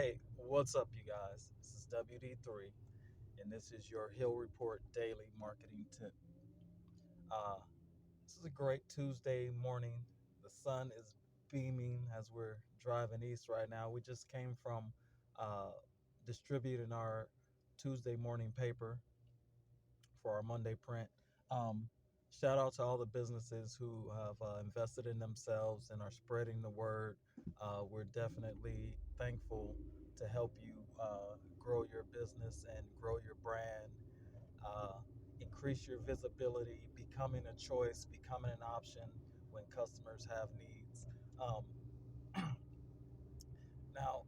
Hey, what's up, you guys? This is WD3, and this is your Hill Report Daily Marketing Tip. Uh, this is a great Tuesday morning. The sun is beaming as we're driving east right now. We just came from uh, distributing our Tuesday morning paper for our Monday print. Um, Shout out to all the businesses who have invested in themselves and are spreading the word. We're definitely thankful to help you grow your business and grow your brand, uh, increase your visibility, becoming a choice, becoming an option when customers have needs. Um, Now,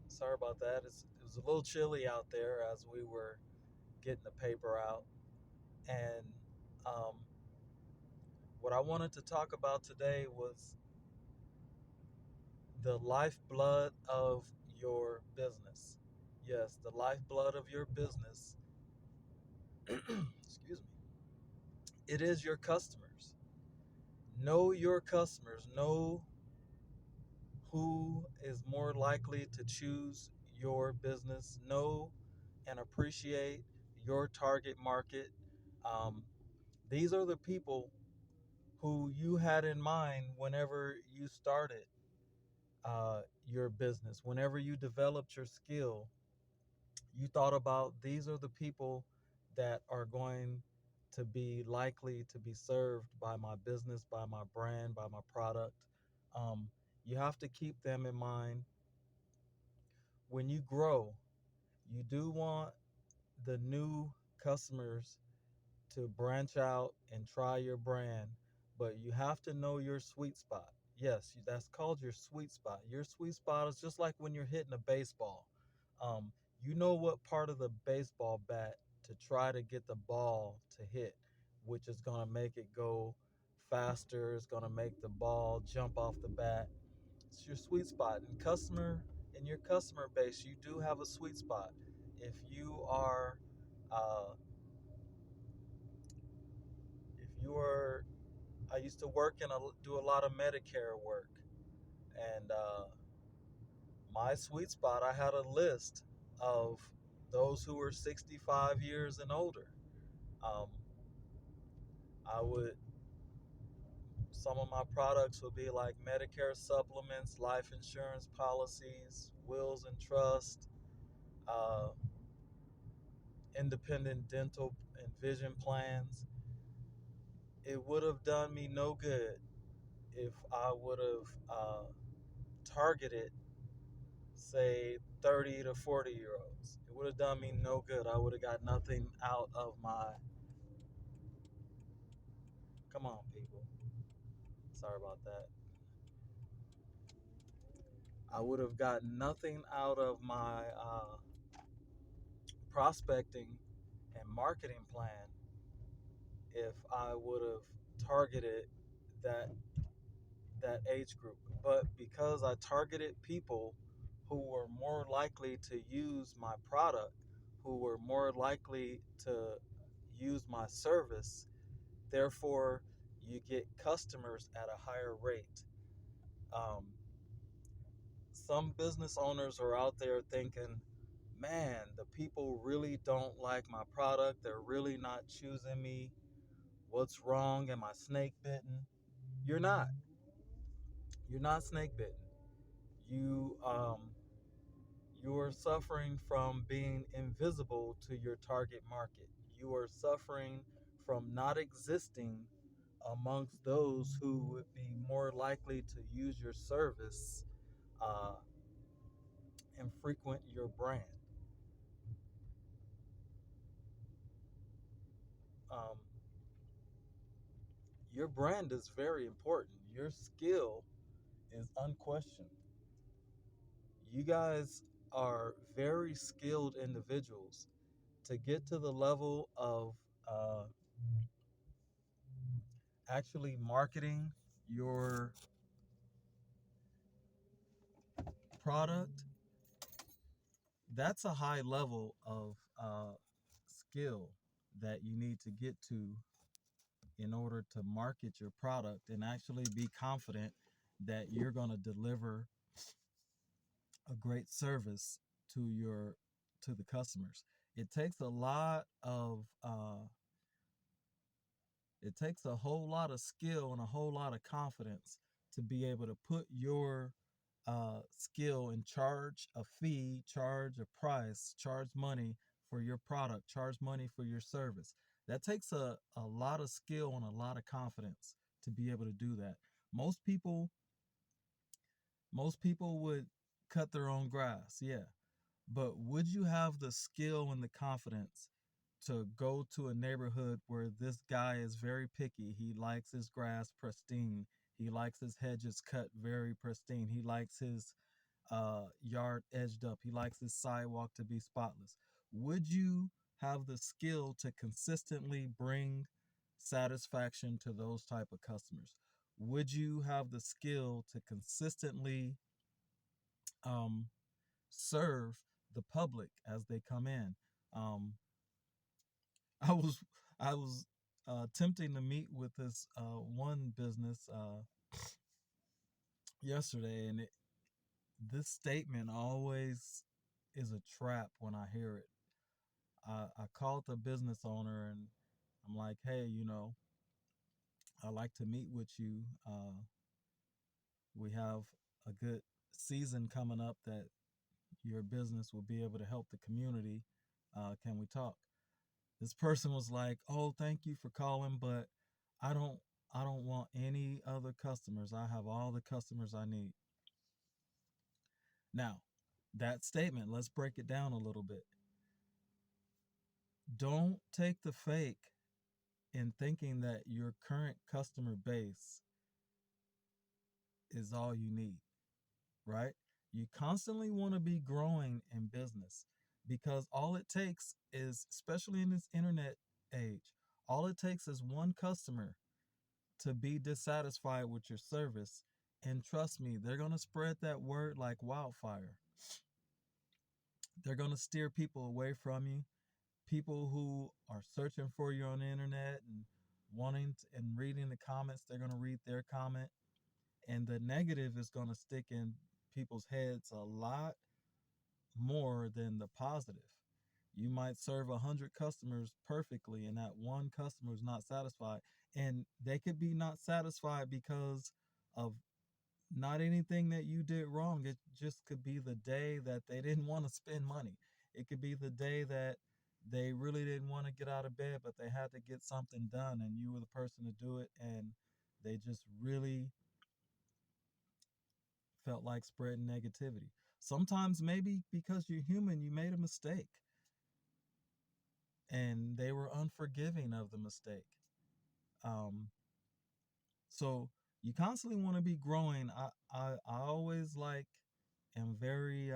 sorry about that. It was a little chilly out there as we were getting the paper out. And um, what I wanted to talk about today was the lifeblood of your business. Yes, the lifeblood of your business, excuse me, it is your customers. Know your customers. Know who is more likely to choose your business. Know and appreciate your target market. Um, these are the people who you had in mind whenever you started your business. Whenever you developed your skill, you thought about these are the people that are going to be likely to be served by my business, by my brand, by my product. Um, you have to keep them in mind. When you grow, you do want the new customers to branch out and try your brand, but you have to know your sweet spot. Yes, that's called your sweet spot. Your sweet spot is just like when you're hitting a baseball. Um, you know what part of the baseball bat to try to get the ball to hit, which is going to make it go faster, it's going to make the ball jump off the bat. It's your sweet spot. In your customer base, you do have a sweet spot. If you are uh, if you are I used to work and do a lot of Medicare work, and my sweet spot, I had a list of those who were 65 years and older. Um, I would Some of my products would be like Medicare supplements, life insurance policies, wills and trust, uh, independent dental and vision plans. It would have done me no good if I would have targeted, say, 30 to 40-year olds. It would have done me no good. I would have got nothing out of my. Come on, people. Sorry about that. I would have got nothing out of my prospecting and marketing plan if I would have targeted that age group. But because I targeted people who were more likely to use my product, who were more likely to use my service, therefore you get customers at a higher rate. Um, some business owners are out there thinking, man, the people really don't like my product. They're really not choosing me. What's wrong? Am I snake bitten? You're not. You're not snake bitten. You you are suffering from being invisible to your target market. You are suffering from not existing amongst those who would be more likely to use your service uh, and frequent your brand. Um, your brand is very important. Your skill is unquestioned. You guys are very skilled individuals. To get to the level of uh, actually marketing your product, that's a high level of skill that you need to get to in order to market your product and actually be confident that you're going to deliver a great service to your to the customers. It takes a lot of it takes a whole lot of skill and a whole lot of confidence to be able to put your skill and charge a fee, charge a price, charge money for your product, charge money for your service. That takes a lot of skill and a lot of confidence to be able to do that. Most people most people would cut their own grass, yeah. But would you have the skill and the confidence to go to a neighborhood where this guy is very picky? He likes his grass pristine. He likes his hedges cut very pristine. He likes his yard edged up. He likes his sidewalk to be spotless. Would you have the skill to consistently bring satisfaction to those type of customers? Would you have the skill to consistently um, serve the public as they come in? Um, I was I was attempting to meet with this one business yesterday, and this statement always is a trap when I hear it. I called the business owner and I'm like, hey, I'd like to meet with you. We have a good season coming up that your business will be able to help the community. Can we talk? This person was like, "Oh, thank you for calling, but I don't I don't want any other customers. I have all the customers I need." Now, that statement, let's break it down a little bit. Don't take the fake in thinking that your current customer base is all you need, right? You constantly want to be growing in business because all it takes is, especially in this internet age, all it takes is one customer to be dissatisfied with your service. And trust me, they're going to spread that word like wildfire. They're going to steer people away from you. People who are searching for you on the internet and and reading the comments, they're going to read their comment. And the negative is going to stick in people's heads a lot more than the positive. You might serve 100 customers perfectly, and that one customer is not satisfied. And they could be not satisfied because of not anything that you did wrong. It just could be the day that they didn't want to spend money. It could be the day that they really didn't want to get out of bed, but they had to get something done, and you were the person to do it. And they just really felt like spreading negativity. Sometimes, maybe because you're human, you made a mistake and they were unforgiving of the mistake. Um, so you constantly want to be growing. I always like am very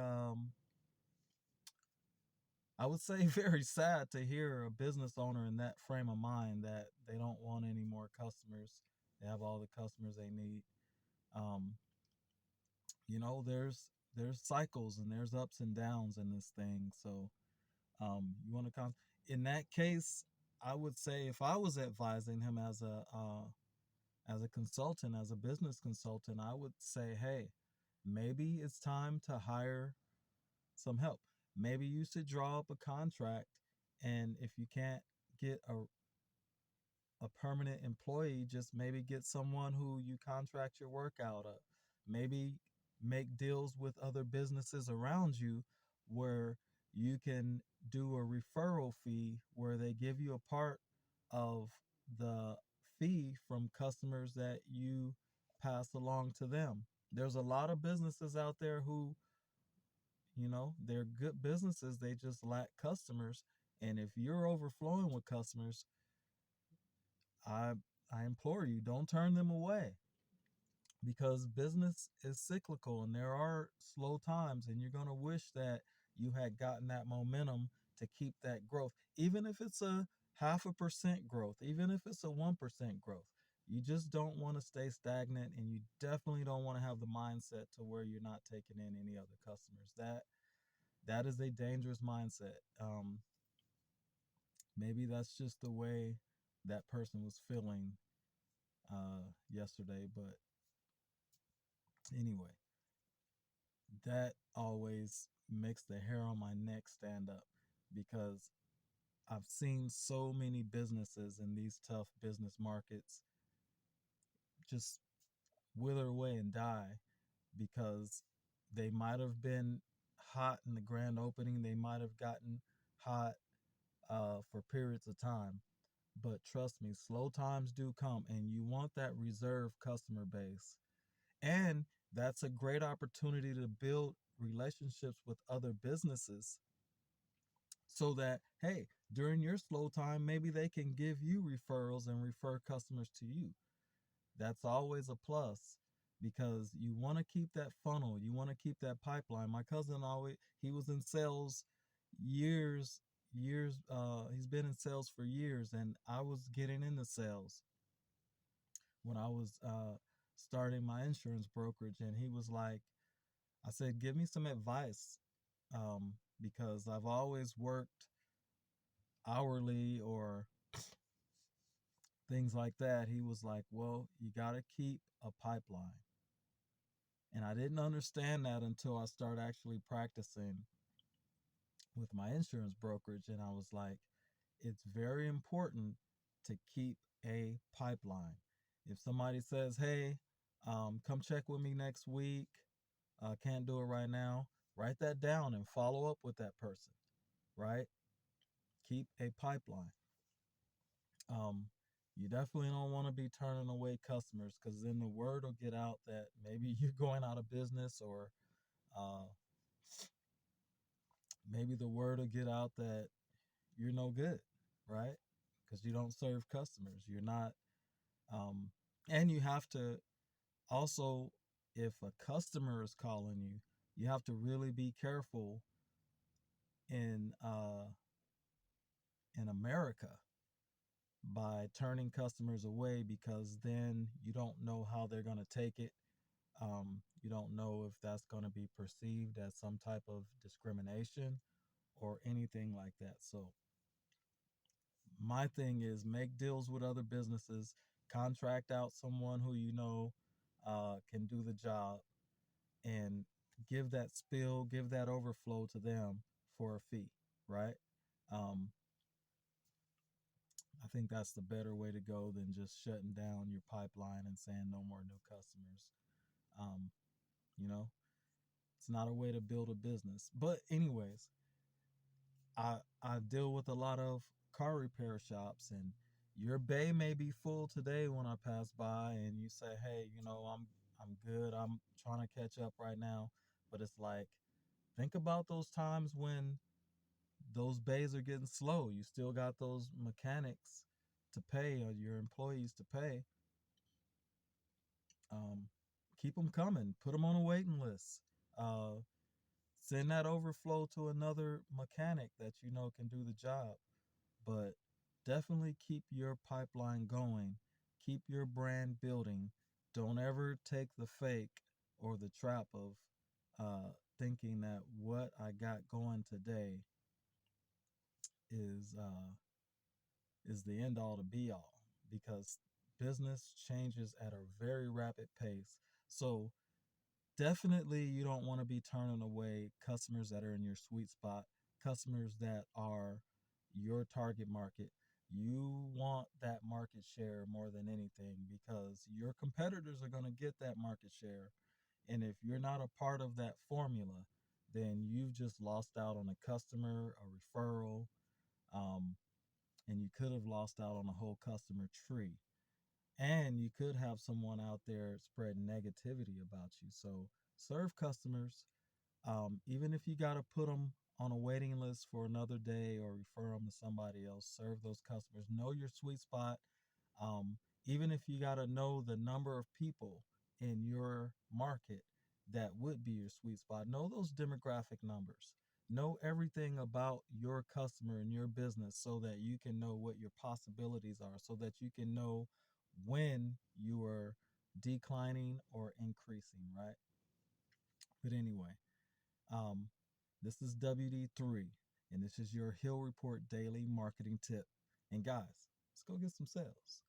I would say very sad to hear a business owner in that frame of mind that they don't want any more customers. They have all the customers they need. Um, there's cycles and there's ups and downs in this thing. So you want to in that case, I would say if I was advising him as a consultant, as a business consultant, I would say, hey, maybe it's time to hire some help. Maybe you should draw up a contract, and if you can't get a permanent employee, just maybe get someone who you contract your work out of. Maybe make deals with other businesses around you where you can do a referral fee where they give you a part of the fee from customers that you pass along to them. There's a lot of businesses out there who, they're good businesses, they just lack customers. And if you're overflowing with customers, I I implore you, don't turn them away because business is cyclical and there are slow times, and you're going to wish that you had gotten that momentum to keep that growth, even if it's a 0.5% growth, even if it's a 1% growth. You just don't want to stay stagnant, and you definitely don't want to have the mindset to where you're not taking in any other customers. That is a dangerous mindset. Maybe that's just the way that person was feeling yesterday. But anyway, that always makes the hair on my neck stand up because I've seen so many businesses in these tough business markets just wither away and die because they might have been hot in the grand opening. They might have gotten hot for periods of time. But trust me, slow times do come, and you want that reserve customer base. And that's a great opportunity to build relationships with other businesses so that, hey, during your slow time, maybe they can give you referrals and refer customers to you. That's always a plus because you want to keep that funnel, you want to keep that pipeline. My cousin always, he was in sales years, he's been in sales for years, and I was getting into sales when I was starting my insurance brokerage, and he was like, I said, give me some advice because I've always worked hourly or things like that. He was like, well, you got to keep a pipeline. And I didn't understand that until I started actually practicing with my insurance brokerage. And I was like, it's very important to keep a pipeline. If somebody says, hey, come check with me next week, can't do it right now, write that down and follow up with that person, right? Keep a pipeline. Um, you definitely don't want to be turning away customers because then the word will get out that maybe you're going out of business or uh, maybe the word will get out that you're no good, right? Because you don't serve customers. You're not, um, and you have to also, if a customer is calling you, you have to really be careful in in America by turning customers away because then you don't know how they're going to take it. You don't know if that's going to be perceived as some type of discrimination or anything like that. So my thing is make deals with other businesses, contract out someone who you know can do the job, and give that spill, give that overflow to them for a fee, right? Um, I think that's the better way to go than just shutting down your pipeline and saying no more new customers. Um, you know, it's not a way to build a business. But anyways, I deal with a lot of car repair shops, and your bay may be full today when I pass by, and you say, hey, I'm good. I'm trying to catch up right now, but it's like think about those times when those bays are getting slow. You still got those mechanics to pay or your employees to pay. Um, Keep them coming. Put them on a waiting list. Uh, Send that overflow to another mechanic that you know can do the job. But definitely keep your pipeline going. Keep your brand building. Don't ever take the fake or the trap of uh, thinking that what I got going today is uh, is the end all to be all because business changes at a very rapid pace. So definitely you don't want to be turning away customers that are in your sweet spot, customers that are your target market. You want that market share more than anything because your competitors are going to get that market share. And if you're not a part of that formula, then you've just lost out on a customer, a referral, um, and you could have lost out on a whole customer tree. And you could have someone out there spread negativity about you. So serve customers, even if you got to put them on a waiting list for another day or refer them to somebody else. Serve those customers. Know your sweet spot. Um, Even if you got to know the number of people in your market that would be your sweet spot. Know those demographic numbers. Know everything about your customer and your business so that you can know what your possibilities are, so that you can know when you are declining or increasing, right? But anyway, um, this is WD3, and this is your Hill Report Daily Marketing Tip. And guys, let's go get some sales.